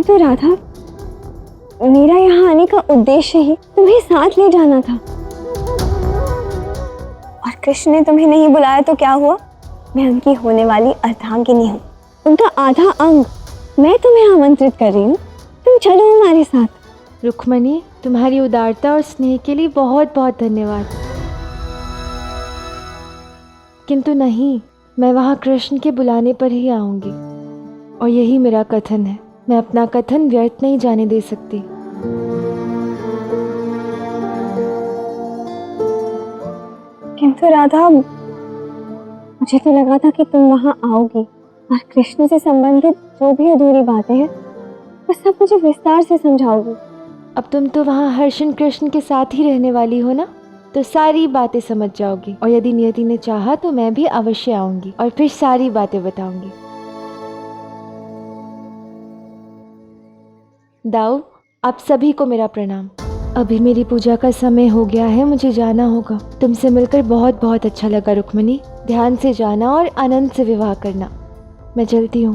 किंतु राधा, मेरा यहाँ आने का उद्देश्य ही तुम्हें साथ ले जाना था। और कृष्ण ने तुम्हें नहीं बुलाया तो क्या हुआ? मैं उनकी होने वाली अर्धांगिनी हूँ, उनका आधा अंग। मैं तुम्हें आमंत्रित कर रही हूँ, तुम चलो हमारे साथ। रुक्मणी, तुम्हारी उदारता और स्नेह के लिए बहुत बहुत धन्यवाद। किंतु नहीं, मैं वहाँ कृष्ण के बुलाने पर ही आऊंगी, और यही मेरा कथन है। मैं अपना कथन व्यर्थ नहीं जाने दे सकती। किंतु राधा, मुझे तो लगा था कि तुम वहां आओगी और कृष्ण से संबंधित जो भी अधूरी बातें हैं वो सब मुझे विस्तार से समझाओगी। अब तुम तो वहाँ हर्षण कृष्ण के साथ ही रहने वाली हो ना, तो सारी बातें समझ जाओगी। और यदि नियति ने चाहा तो मैं भी अवश्य आऊंगी और फिर सारी बातें बताऊंगी। दाऊ, आप सभी को मेरा प्रणाम। अभी मेरी पूजा का समय हो गया है, मुझे जाना होगा। तुमसे मिलकर बहुत बहुत अच्छा लगा रुक्मिणी। ध्यान से जाना और आनंद से विवाह करना। मैं चलती हूँ।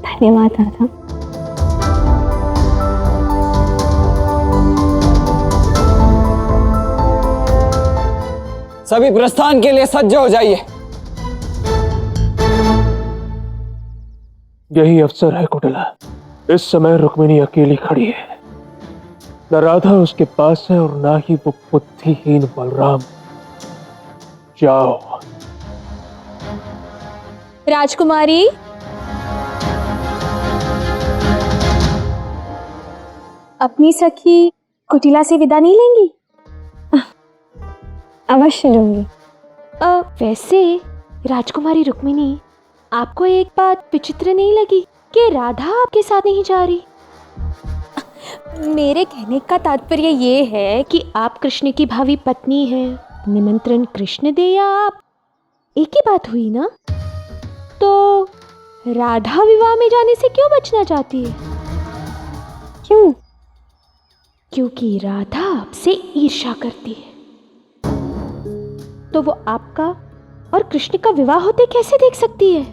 धन्यवाद राधा। सभी प्रस्थान के लिए सज्ज हो जाइए। यही अवसर है कुटिला। इस समय रुक्मिणी अकेली खड़ी है, न राधा उसके पास है और ना ही वो बुद्धिहीन बलराम। जाओ। राजकुमारी, अपनी सखी कुटिला से विदा नहीं लेंगी? अवश्य लूंगी। वैसे राजकुमारी रुक्मिणी, आपको एक बात विचित्र नहीं लगी कि राधा आपके साथ नहीं जा रही? मेरे कहने का तात्पर्य ये है कि आप कृष्ण की भावी पत्नी हैं। निमंत्रण कृष्ण दे या आप, एक ही बात हुई ना। तो राधा विवाह में जाने से क्यों बचना चाहती है? क्यों? क्योंकि राधा आपसे ईर्ष्या करती है। तो वो आपका और कृष्ण का विवाह होते कैसे देख सकती है?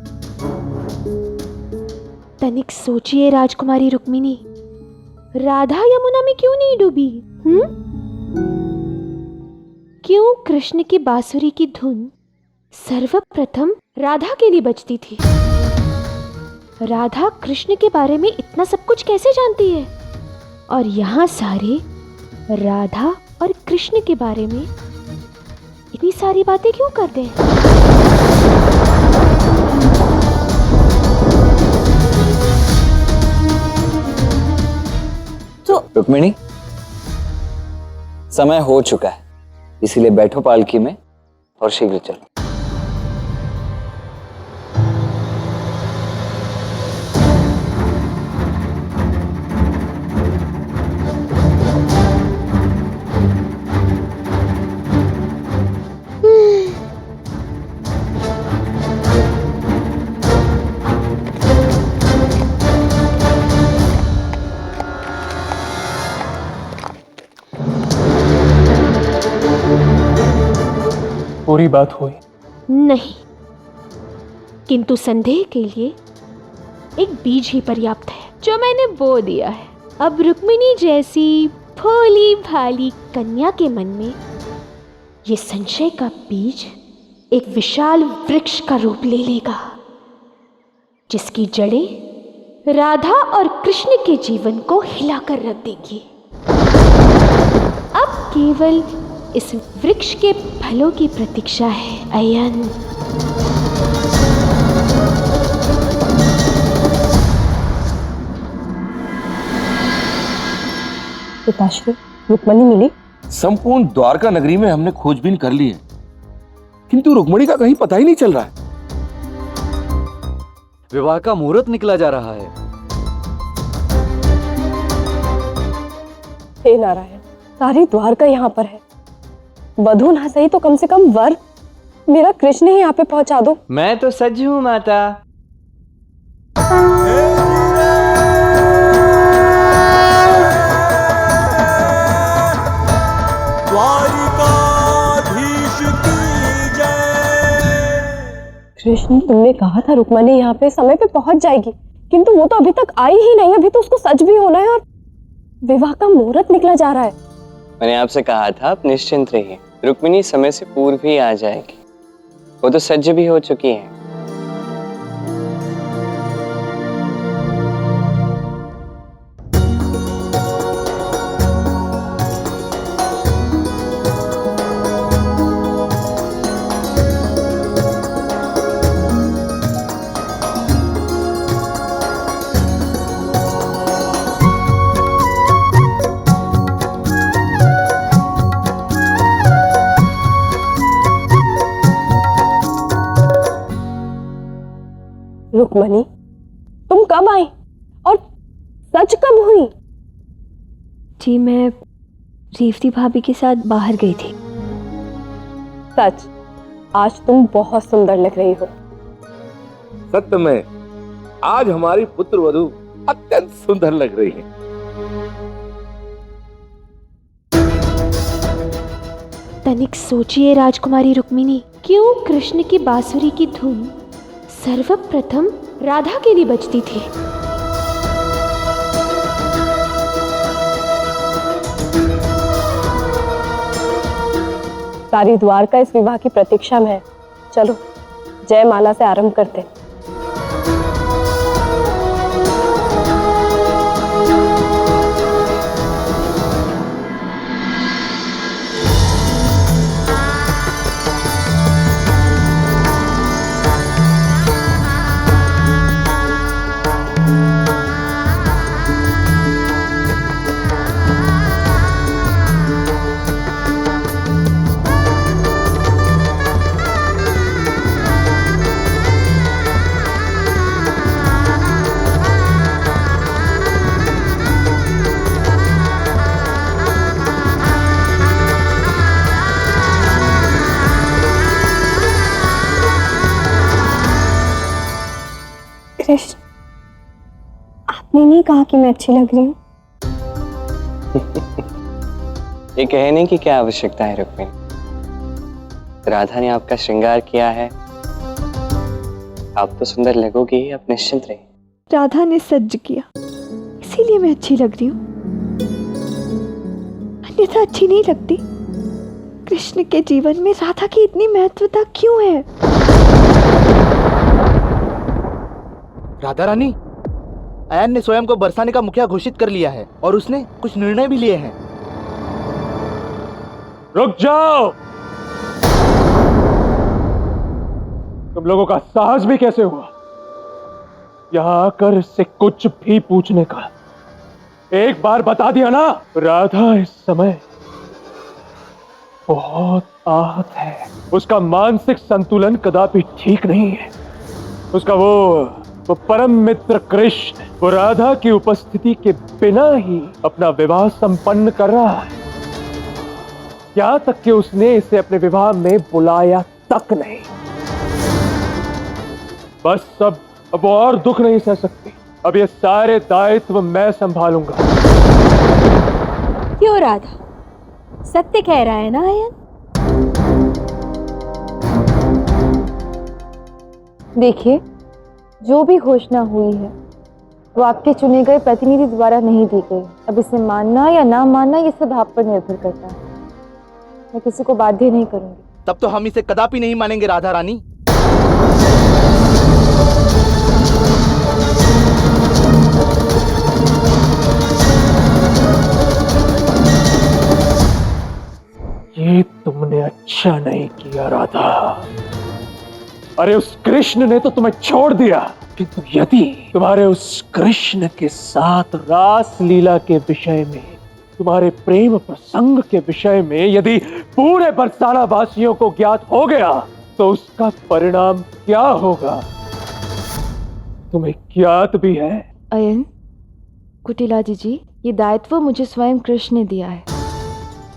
तनिक सोचिए राजकुमारी रुक्मिणी, राधा यमुना में क्यों नहीं डूबी? क्यों कृष्ण की बांसुरी की धुन सर्वप्रथम राधा के लिए बजती थी? राधा कृष्ण के बारे में इतना सब कुछ कैसे जानती है? और यहाँ सारे राधा और कृष्ण के बारे में इतनी सारी बातें क्यों करते हैं? रुक्मिणी, समय हो चुका है, इसीलिए बैठो पालकी में और शीघ्र चलो। पूरी बात हुई? नहीं, किंतु संदेह के लिए एक बीज ही पर्याप्त है जो मैंने बो दिया है। अब रुक्मिणी जैसी भोली भाली कन्या के मन में ये संशय का बीज एक विशाल वृक्ष का रूप ले लेगा, जिसकी जड़ें राधा और कृष्ण के जीवन को हिलाकर रख देगी। अब केवल इस वृक्ष के फलों की प्रतीक्षा है। अयन। पिताश्री, रुक्मिणी मिली? संपूर्ण द्वारका नगरी में हमने खोजबीन कर ली है, किंतु रुक्मिणी का कहीं पता ही नहीं चल रहा है। विवाह का मुहूर्त निकला जा रहा है। हे नारायण, सारी द्वारका यहाँ पर है। वधू ना सही तो कम से कम वर मेरा कृष्ण ही यहाँ पे पहुंचा दो। मैं तो सज हूँ माता। कृष्ण, तुमने कहा था रुक्मिणी यहाँ पे समय पे पहुंच जाएगी, किंतु वो तो अभी तक आई ही नहीं, अभी तो उसको सच भी होना है और विवाह का मुहूर्त निकला जा रहा है। मैंने आपसे कहा था आप निश्चिंत रहिए, रुक्मिणी समय से पूर्व ही आ जाएगी। वो तो सज्ज भी हो चुकी है। रुक्मणी, तुम कब आई और सच कब हुई? जी मैं रेवती भाभी के साथ बाहर गई थी। सच, आज तुम बहुत सुंदर लग रही हो। सत्य में आज हमारी पुत्र वधू अत्यंत सुंदर लग रही है। तनिक सोचिए राजकुमारी रुक्मिणी, क्यों कृष्ण की बांसुरी की धुन सर्वप्रथम राधा के लिए बजती थी? सारी द्वारका इस विवाह की प्रतीक्षा में है। चलो जयमाला से आरंभ करते हैं। कृष्ण, आपने नहीं कहा कि मैं अच्छी लग रही हूँ? ये कहने की क्या आवश्यकता है रुक्मिणी? राधा ने आपका श्रृंगार किया है, आप तो सुंदर लगोगी ही, आप निश्चिंत रहिए। राधा ने सज्ज किया, इसीलिए मैं अच्छी लग रही हूँ, अन्यथा अच्छी नहीं लगती। कृष्ण के जीवन में राधा की इतनी महत्वता क्यों है? राधा रानी, अयन ने स्वयं को बरसाने का मुखिया घोषित कर लिया है और उसने कुछ निर्णय भी लिए हैं। रुक जाओ! तुम लोगों का साहस भी कैसे हुआ यहां आकर इससे कुछ भी पूछने का? एक बार बता दिया ना, राधा इस समय बहुत आहत है। उसका मानसिक संतुलन कदापि ठीक नहीं है। उसका वो परम मित्र कृष्ण, वो राधा की उपस्थिति के बिना ही अपना विवाह संपन्न कर रहा है। यहाँ तक कि उसने इसे अपने विवाह में बुलाया तक नहीं। बस अब और दुख नहीं सह सकती। अब ये सारे दायित्व मैं संभालूंगा। क्यों राधा, सत्य कह रहा है ना अयन? देखिए, जो भी घोषणा हुई है वो आपके चुने गए प्रतिनिधि द्वारा नहीं दी गई। अब इसे मानना या ना मानना ये सब आप पर निर्भर करता है। मैं किसी को बाध्य नहीं करूंगी। तब तो हम इसे कदापि नहीं मानेंगे राधा रानी। ये तुमने अच्छा नहीं किया राधा। अरे उस कृष्ण ने तो तुम्हें छोड़ दिया, किंतु यदि तुम्हारे उस कृष्ण के साथ रास लीला के विषय में, तुम्हारे प्रेम प्रसंग के विषय में यदि पूरे बरसाना वासियों को ज्ञात हो गया तो उसका परिणाम क्या होगा तुम्हें ज्ञात भी है? अयन, कुटिला जी, ये दायित्व मुझे स्वयं कृष्ण ने दिया है।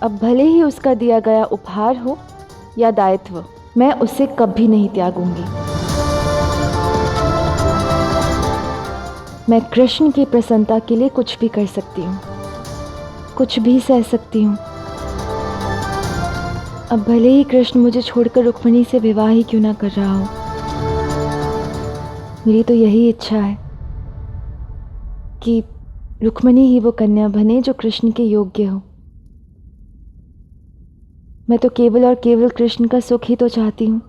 अब भले ही उसका दिया गया उपहार हो या दायित्व, मैं उसे कभी नहीं त्यागूंगी। मैं कृष्ण की प्रसन्नता के लिए कुछ भी कर सकती हूँ, कुछ भी सह सकती हूँ। अब भले ही कृष्ण मुझे छोड़कर रुक्मिणी से विवाह ही क्यों ना कर रहा हो, मेरी तो यही इच्छा है कि रुक्मिणी ही वो कन्या बने जो कृष्ण के योग्य हो। मैं तो केवल और केवल कृष्ण का सुख ही तो चाहती हूँ।